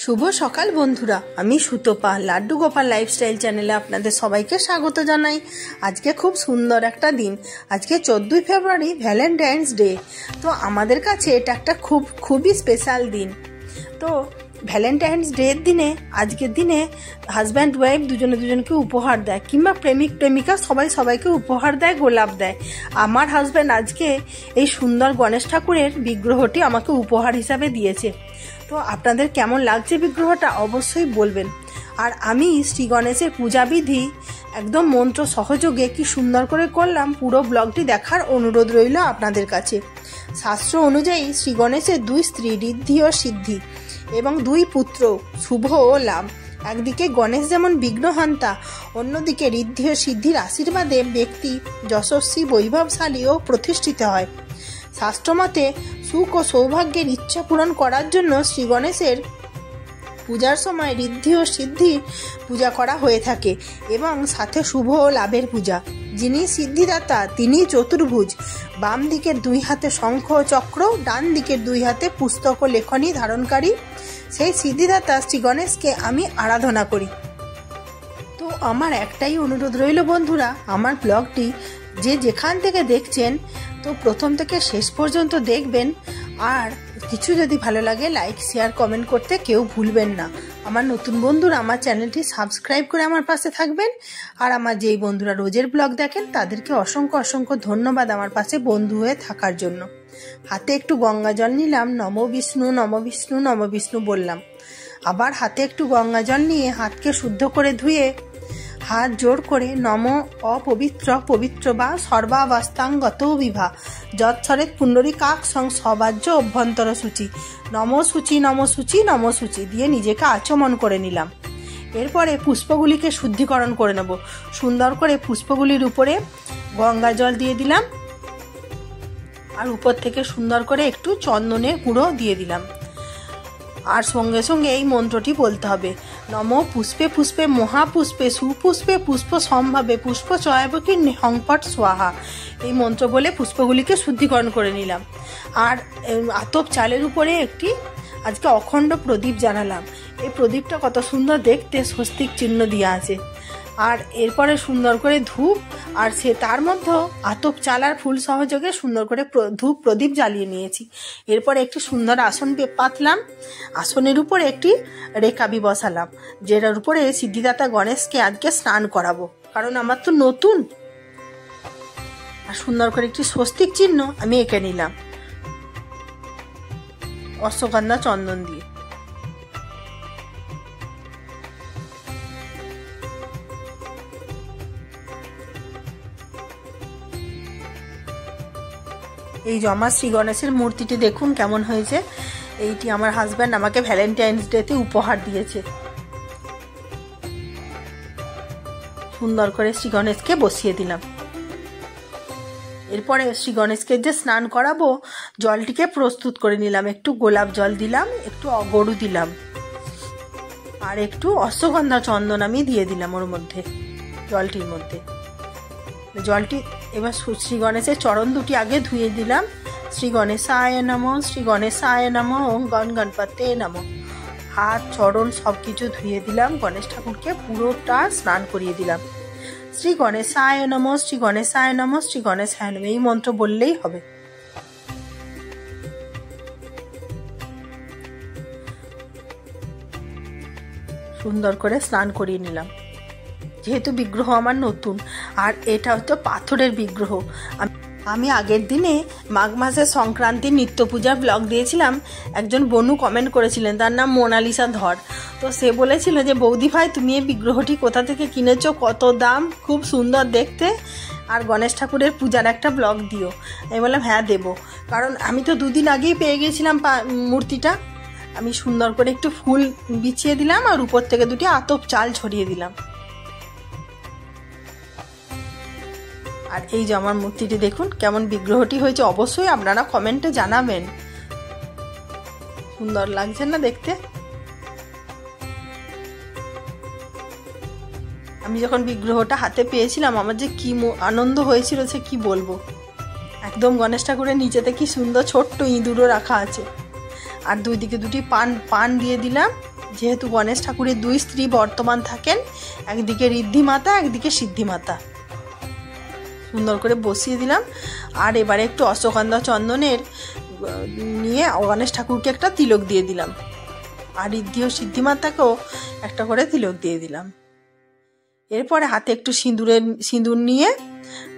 শুভ সকাল বন্ধুরা, আমি সুতপা লাড্ডু গোপাল লাইফস্টাইল চ্যানেলে আপনাদের সবাইকে স্বাগত জানাই। আজকে খুব সুন্দর একটা দিন, আজকে 14 ফেব্রুয়ারি ভ্যালেন্টাইন্স ডে। তো আমাদের কাছে এটা একটা খুবই স্পেশাল দিন। তো ভ্যালেন্টাইন্স ডের দিনে, আজকের দিনে হাজব্যান্ড ওয়াইফ দুজনকে উপহার দেয়, কিংবা প্রেমিক প্রেমিকা সবাইকে উপহার দেয়, গোলাপ দেয়। আমার হাজব্যান্ড আজকে এই সুন্দর গণেশ ঠাকুরের বিগ্রহটি আমাকে উপহার হিসাবে দিয়েছে। তো আপনাদের কেমন লাগছে বিগ্রহটা অবশ্যই বলবেন। আর আমি শ্রী গণেশের পূজাবিধি একদম মন্ত্র সহযোগে কি সুন্দর করে করলাম, পুরো ব্লগটি দেখার অনুরোধ রইল আপনাদের কাছে। শাস্ত্র অনুযায়ী শ্রী গণেশের 2 স্ত্রী ঋদ্ধি ও সিদ্ধি এবং 2 পুত্র শুভ ও লাভ। একদিকে গণেশ যেমন বিঘ্নহান্তা, অন্যদিকে ঋদ্ধি ও সিদ্ধির আশীর্বাদে ব্যক্তি যশস্বী, বৈভবশালী ও প্রতিষ্ঠিত হয়। শাস্ত্রমতে সুখ ও সৌভাগ্যের ইচ্ছা পূরণ করার জন্য শ্রী গণেশের পূজার সময় ঋদ্ধি ও সিদ্ধির পূজা করা হয়ে থাকে এবং সাথে শুভ ও লাভের পূজা। যিনি সিদ্ধিদাতা তিনি চতুর্ভুজ, বাম দিকের 2 হাতে শঙ্খ ও চক্র, ডান দিকের 2 হাতে পুস্তক ও লেখনী ধারণকারী সেই সিদ্ধিদাতা শ্রী গণেশকে আমি আরাধনা করি। তো আমার একটাই অনুরোধ রইল বন্ধুরা, আমার ব্লগটি যে যেখান থেকে দেখছেন তো প্রথম থেকে শেষ পর্যন্ত দেখবেন। আর কিছু যদি ভালো লাগে লাইক, শেয়ার, কমেন্ট করতে কেউ ভুলবেন না। আমার নতুন বন্ধুরা আমার চ্যানেলটি সাবস্ক্রাইব করে আমার পাশে থাকবেন। আর আমার যেই বন্ধুরা রোজের ব্লগ দেখেন তাদেরকে অসংখ্য ধন্যবাদ আমার পাশে বন্ধু হয়ে থাকার জন্য। হাতে একটু গঙ্গা জল নিলাম, নম বিষ্ণু নম বিষ্ণু নম বিষ্ণু বললাম। আবার হাতে একটু গঙ্গা জল নিয়ে হাতকে শুদ্ধ করে ধুয়ে হাত জোর করে নম অপবিত্র পবিত্র বা সর্বাবস্থাঙ্গত বিভা যৎসরেত পুণ্ডরী কাক সং সবাজ্য অভ্যন্তর সূচি নম সূচি নম সূচি নম সূচি দিয়ে নিজেকে আচমন করে নিলাম। এরপরে পুষ্পগুলিকে শুদ্ধিকরণ করে নেব। সুন্দর করে পুষ্পগুলির উপরে গঙ্গা জল দিয়ে দিলাম, আর উপর থেকে সুন্দর করে একটু চন্দনের গুঁড়ো দিয়ে দিলাম। আর সঙ্গে সঙ্গে এই মন্ত্রটি বলতে হবে, নম পুষ্পে পুষ্পে মহাপুষ্পে সুপুষ্পে পুষ্প সম্ভাবে পুষ্প চয়াবকি হংপট সোহা। এই মন্ত্র বলে পুষ্পগুলিকে শুদ্ধিকরণ করে নিলাম। আর আতপ চালের উপরে একটি আজকে অখণ্ড প্রদীপ জ্বালালাম। এই প্রদীপটা কত সুন্দর দেখতে, স্বস্তিক চিহ্ন দেওয়া আছে। আর এরপরে সুন্দর করে ধূপ, আর তার মধ্যে আতপ চাল আর ফুল সহযোগে সুন্দর করে ধূপ প্রদীপ জ্বালিয়ে নিয়েছি। এরপরে একটি সুন্দর আসন পাতলাম, আসনের উপরে একটি রেকাবি বসালাম, যেটার উপরে সিদ্ধিদাতা গণেশকে আজকে স্নান করাবো, কারণ আমার তো নতুন। আর সুন্দর করে একটি স্বস্তিক চিহ্ন আমি এঁকে নিলাম অশ্বগন্ধা চন্দন দিয়ে। এই জমা শ্রী গণেশের মূর্তিটি দেখুন কেমন হয়েছে। এইটি আমার হাজব্যান্ড আমাকে ভ্যালেন্টাইন্স ডেতে উপহার দিয়েছে। সুন্দর করে শ্রী গণেশকে বসিয়ে দিলাম। এরপরে শ্রী গণেশকে যে স্নান করাবো জলটিকে প্রস্তুত করে নিলাম। একটু গোলাপ জল দিলাম, একটু অগরু দিলাম, আর একটু অশ্বগন্ধা চন্দন আমি দিয়ে দিলাম ওর মধ্যে, জলটির মধ্যে। জলটি এবার শ্রী গণেশের চরণ দুটি আগে ধুয়ে দিলাম। শ্রী গণেশায় নমঃ, শ্রী গণেশায় নমঃ, ওম গণপতে নমঃ। হাত চরণ সবকিছু ধুয়ে দিলাম, গণেশ ঠাকুরকে পুরোটা স্নান করিয়ে দিলাম। শ্রী গণেশায় নমঃ, শ্রী গণেশায় নমঃ, শ্রী গণেশায় নমঃ, এই মন্ত্র বললেই হবে। সুন্দর করে স্নান করিয়ে নিলাম। যেহেতু বিগ্রহ আমার নতুন, আর এটা হচ্ছে পাথরের বিগ্রহ। আমি আগের দিনে মাঘ মাসের সংক্রান্তির নিত্য পূজার ব্লগ দিয়েছিলাম। একজন বনু কমেন্ট করেছিলেন, তার নাম মোনালিসা ধর। তো সে বলেছিল যে বৌদি ভাই তুমি এই বিগ্রহটি কোথা থেকে কিনেছো, কত দাম, খুব সুন্দর দেখতে, আর গণেশ ঠাকুরের পূজার একটা ব্লগ দিও। আমি বললাম হ্যাঁ দেবো, কারণ আমি তো 2 দিন আগেই পেয়ে গেছিলাম মূর্তিটা। আমি সুন্দর করে একটু ফুল বিছিয়ে দিলাম, আর উপর থেকে 2টি আতপ চাল ছড়িয়ে দিলাম। আর এই যে আমার মূর্তিটি দেখুন কেমন বিগ্রহটি হয়েছে, অবশ্যই আপনারা কমেন্টে জানাবেন। সুন্দর লাগছে না দেখতে? আমি যখন বিগ্রহটা হাতে পেয়েছিলাম আমার যে কি আনন্দ হয়েছিল সে কি বলবো। একদম গণেশ ঠাকুরের নিচেতে কি সুন্দর ছোট্ট ইঁদুরও রাখা আছে। আর দুই দিকে দুটি পান দিয়ে দিলাম। যেহেতু গণেশ ঠাকুরের দুই স্ত্রী বর্তমান থাকেন, একদিকে ঋদ্ধি মাতা একদিকে সিদ্ধি মাতা, সুন্দর করে বসিয়ে দিলাম। আর এবারে একটু অশ্বগন্ধা চন্দনের নিয়ে গণেশ ঠাকুরকে একটা তিলক দিয়ে দিলাম, আর ঋদ্ধি ও সিদ্ধি মাতাকেও একটা করে তিলক দিয়ে দিলাম। এরপরে হাতে একটু সিঁদুর নিয়ে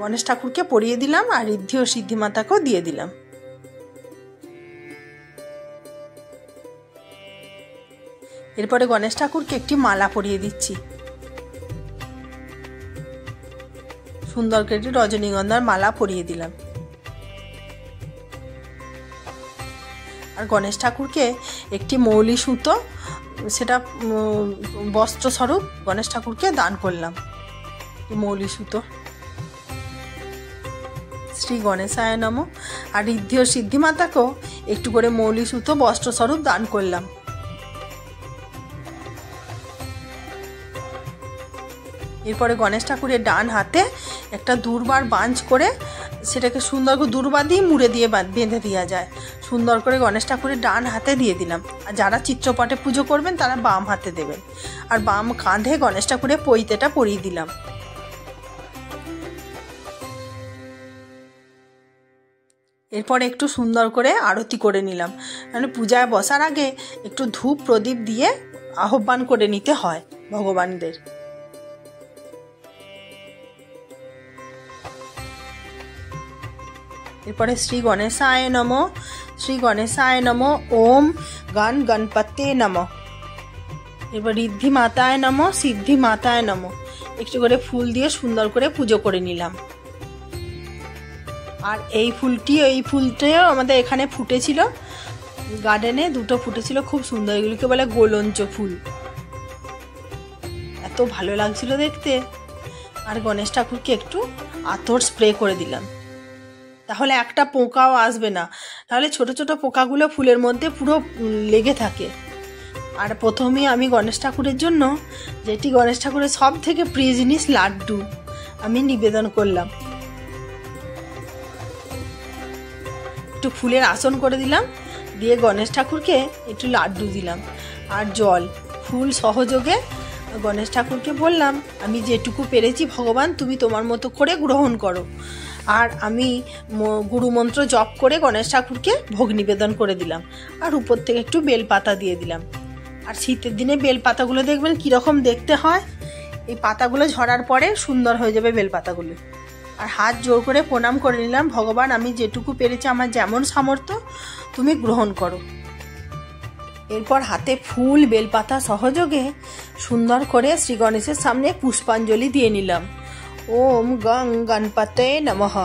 গণেশ ঠাকুরকে পরিয়ে দিলাম, আর ঋদ্ধি ও সিদ্ধি মাতাকেও দিয়ে দিলাম। এরপরে গণেশ ঠাকুরকে একটি মালা পরিয়ে দিচ্ছি, সুন্দর করে একটি রজনীগন্ধার মালা পরিয়ে দিলাম। আর গণেশ ঠাকুরকে একটি মৌলি সুতো, সেটা বস্ত্রস্বরূপ গণেশ ঠাকুরকে দান করলাম, মৌলি সুতো। শ্রী গণেশায় নমঃ। আর ঋদ্ধি ও সিদ্ধি মাতাকেও একটু করে মৌলি সুতো বস্ত্রস্বরূপ দান করলাম। এরপরে গণেশ ঠাকুরের ডান হাতে একটা দুর্বার বাঞ্চ করে, সেটাকে সুন্দর করে দুর্বা দিয়ে মুড়ে দিয়ে বেঁধে দেওয়া যায়, সুন্দর করে গণেশ ঠাকুরের ডান হাতে দিয়ে দিলাম। আর যারা চিত্রপটে পুজো করবেন তারা বাম হাতে দেবেন। আর বাম কাঁধে গণেশ ঠাকুরের পৈতেটা পরিয়ে দিলাম। এরপরে একটু সুন্দর করে আরতি করে নিলাম, মানে পূজায় বসার আগে একটু ধূপ প্রদীপ দিয়ে আহ্বান করে নিতে হয় ভগবানদের। এরপরে শ্রী গণেশায় নমঃ। শ্রী গণেশায় নমঃ। ওম গণপতে নমঃ। এরপর ঋদ্ধি মাতায় নমঃ, সিদ্ধি মাতায় নমঃ। একটু করে ফুল দিয়ে সুন্দর করে পুজো করে নিলাম। আর এই ফুলটিও আমাদের এখানে ফুটেছিল, গার্ডেনে দুটো ফুটেছিল, খুব সুন্দর। এগুলিকে বলে গোলঞ্চ ফুল, এত ভালো লাগছিল দেখতে। আর গণেশ ঠাকুরকে একটু আতর স্প্রে করে দিলাম, তাহলে একটা পোকাও আসবে না, তাহলে ছোট ছোট পোকাগুলো ফুলের মধ্যে পুরো লেগে থাকে। আর প্রথমেই আমি গণেশ ঠাকুরের জন্য, যেটি গণেশ ঠাকুরের সব থেকে প্রিয় জিনিস, লাড্ডু আমি নিবেদন করলাম। একটু ফুলের আসন করে দিলাম, দিয়ে গণেশ ঠাকুরকে একটু লাড্ডু দিলাম। আর জল, ফুল সহযোগে গণেশ ঠাকুরকে বললাম, আমি যেটুকু পেরেছি ভগবান তুমি তোমার মতো করে গ্রহণ করো। আর আমি গুরুমন্ত্র জপ করে গণেশ ঠাকুরকে ভোগ নিবেদন করে দিলাম। আর উপর থেকে একটু বেলপাতা দিয়ে দিলাম। আর শীতের দিনে বেলপাতাগুলো দেখবেন কীরকম দেখতে হয়, এই পাতাগুলো ঝরার পরে সুন্দর হয়ে যাবে বেলপাতাগুলো। আর হাত জোর করে প্রণাম করে নিলাম, ভগবান আমি যেটুকু পেরেছি, আমার যেমন সামর্থ্য তুমি গ্রহণ করো। এরপর হাতে ফুল বেলপাতা সহযোগে সুন্দর করে শ্রী গণেশের সামনে পুষ্পাঞ্জলি দিয়ে নিলাম। ওম গং গণপতয়ে নমঃ।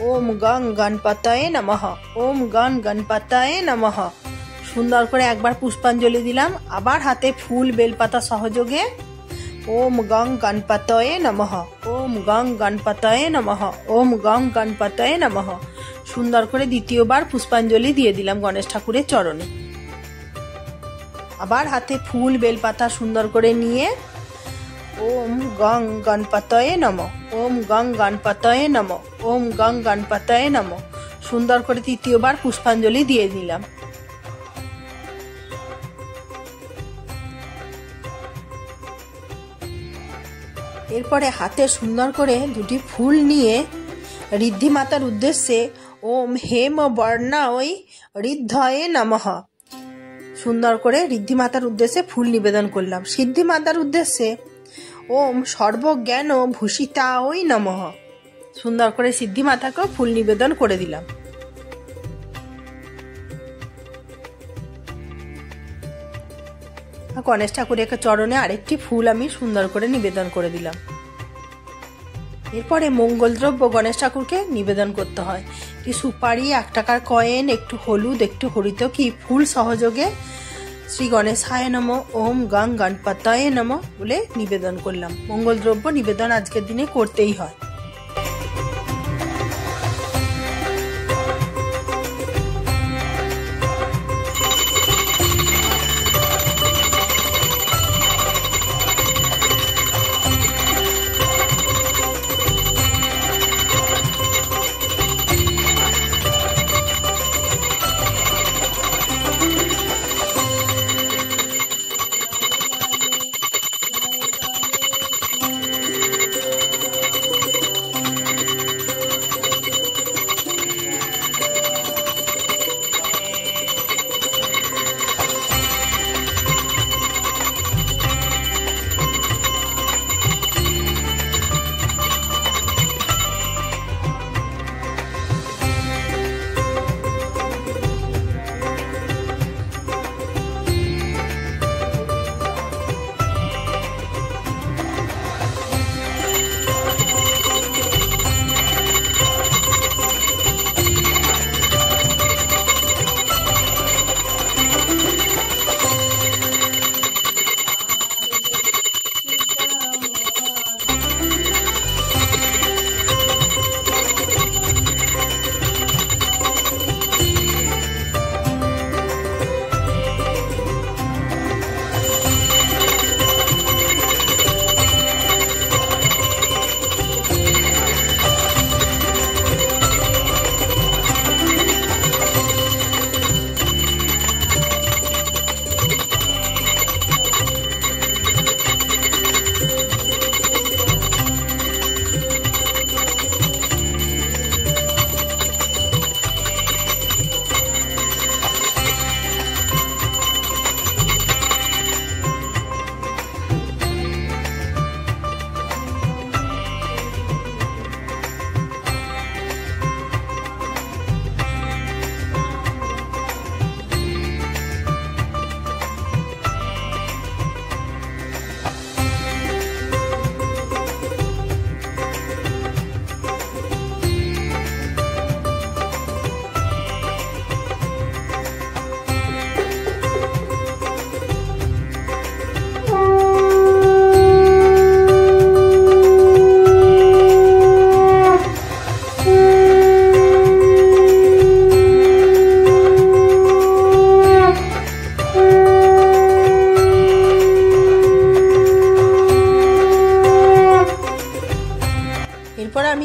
ওম গং গণপতয়ে নমঃ। ওম গং গণপতয়ে নমঃ। সুন্দর করে একবার পুষ্পাঞ্জলি দিলাম, আবার হাতে ফুল বেলপাতা সহযোগে ওম গং গণপতয়ে নমঃ। ওম গং গণপতয়ে নমঃ। ওম গং গণপতয়ে নমঃ। সুন্দর করে দ্বিতীয়বার পুষ্পাঞ্জলি দিয়ে দিলাম গণেশ ঠাকুরের চরণে। আবার হাতে ফুল বেলপাতা সুন্দর করে নিয়ে ওম গং গণপতয়ে নমঃ। ওম গং গণপতয়ে নমঃ। ওম গং গণপতয়ে নমঃ। সুন্দর করে তৃতীয়বার পুষ্পাঞ্জলি দিয়ে দিলাম। এরপরে হাতে সুন্দর করে দুটি ফুল নিয়ে ঋদ্ধি মাতার উদ্দেশ্যে ওম হেম বর্ণায় ঋদ্ধয়ে নমঃ সুন্দর করে ঋদ্ধি মাতার উদ্দেশ্যে ফুল নিবেদন করলাম। সিদ্ধি মাতার উদ্দেশ্যে ওম সর্বজ্ঞান ভূষিতায় নমঃ সুন্দর করে সিদ্ধি মাতাকেও ফুল নিবেদন করে দিলাম। গণেশ ঠাকুরের চরণে আরেকটি ফুল আমি সুন্দর করে নিবেদন করে দিলাম। এরপরে মঙ্গল দ্রব্য গণেশ ঠাকুরকে নিবেদন করতে হয়। একটি সুপারি, 1 টাকার কয়েন, একটু হলুদ, একটু হরিতকি ফুল সহযোগে শ্রী গণেশায় নমঃ ওম গং গণপতয়ে নমঃ বলে নিবেদন করলাম। মঙ্গল দ্রব্য নিবেদন আজকের দিনে করতেই হয়।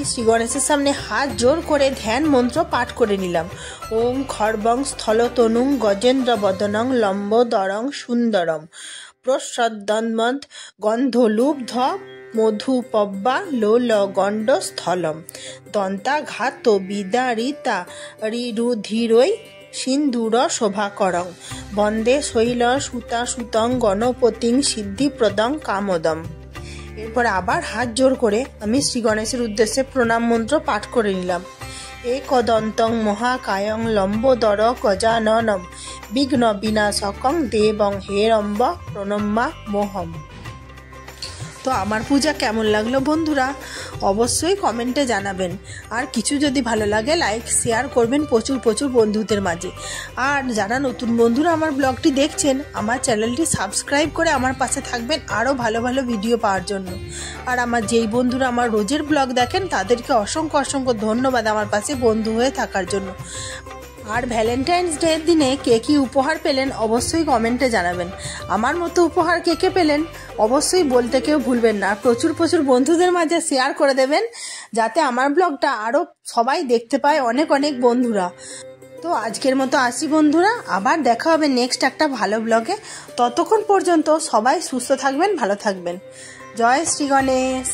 শ্রী গণেশের সামনে হাত জোর করে ধ্যান মন্ত্র পাঠ করে নিলাম। ওং খর্বং স্থলতনুং গজেন্দ্র বদনং লম্বোদরং সুন্দরম প্রসদ্দন্মদ গন্ধলুব্ধ মধুপব্বা লোল গণ্ড স্থলম দন্তাঘাত বিদারিতা রিরুধিরৈ সিন্দুর শোভাকরং বন্দে শৈল সুতা সুতং গণপতিং সিদ্ধিপ্রদং কামদম। এরপর আবার হাত জোর করে আমি শ্রী গণেশের উদ্দেশ্যে প্রণাম মন্ত্র পাঠ করে নিলাম। একদন্তং মহাকায়ং লম্বোদর গজাননম বিঘ্ন বিনাশকং দেবং হেরম্ব প্রণম্মা মোহম। তো আমার পূজা কেমন লাগলো বন্ধুরা অবশ্যই কমেন্টে জানাবেন। আর কিছু যদি ভালো লাগে লাইক শেয়ার করবেন প্রচুর প্রচুর বন্ধুদের মাঝে। আর যারা নতুন বন্ধুরা আমার ব্লগটি দেখছেন আমার চ্যানেলটি সাবস্ক্রাইব করে আমার পাশে থাকবেন আরও ভালো ভালো ভিডিও পাওয়ার জন্য। আর আমার যেই বন্ধুরা আমার রোজের ব্লগ দেখেন তাদেরকে অসংখ্য অসংখ্য ধন্যবাদ আমার পাশে বন্ধু হয়ে থাকার জন্য। আর ভ্যালেন্টাইন্স ডের দিনে কে কী উপহার পেলেন অবশ্যই কমেন্টে জানাবেন। আমার মতো উপহার কে কে পেলেন অবশ্যই বলতে কেউ ভুলবেন না। প্রচুর প্রচুর বন্ধুদের মাঝে শেয়ার করে দেবেন যাতে আমার ব্লগটা আরও সবাই দেখতে পায়, অনেক অনেক বন্ধুরা। তো আজকের মতো আসি বন্ধুরা, আবার দেখা হবে নেক্সট একটা ভালো ব্লগে। ততক্ষণ পর্যন্ত সবাই সুস্থ থাকবেন, ভালো থাকবেন। জয় শ্রী গণেশ।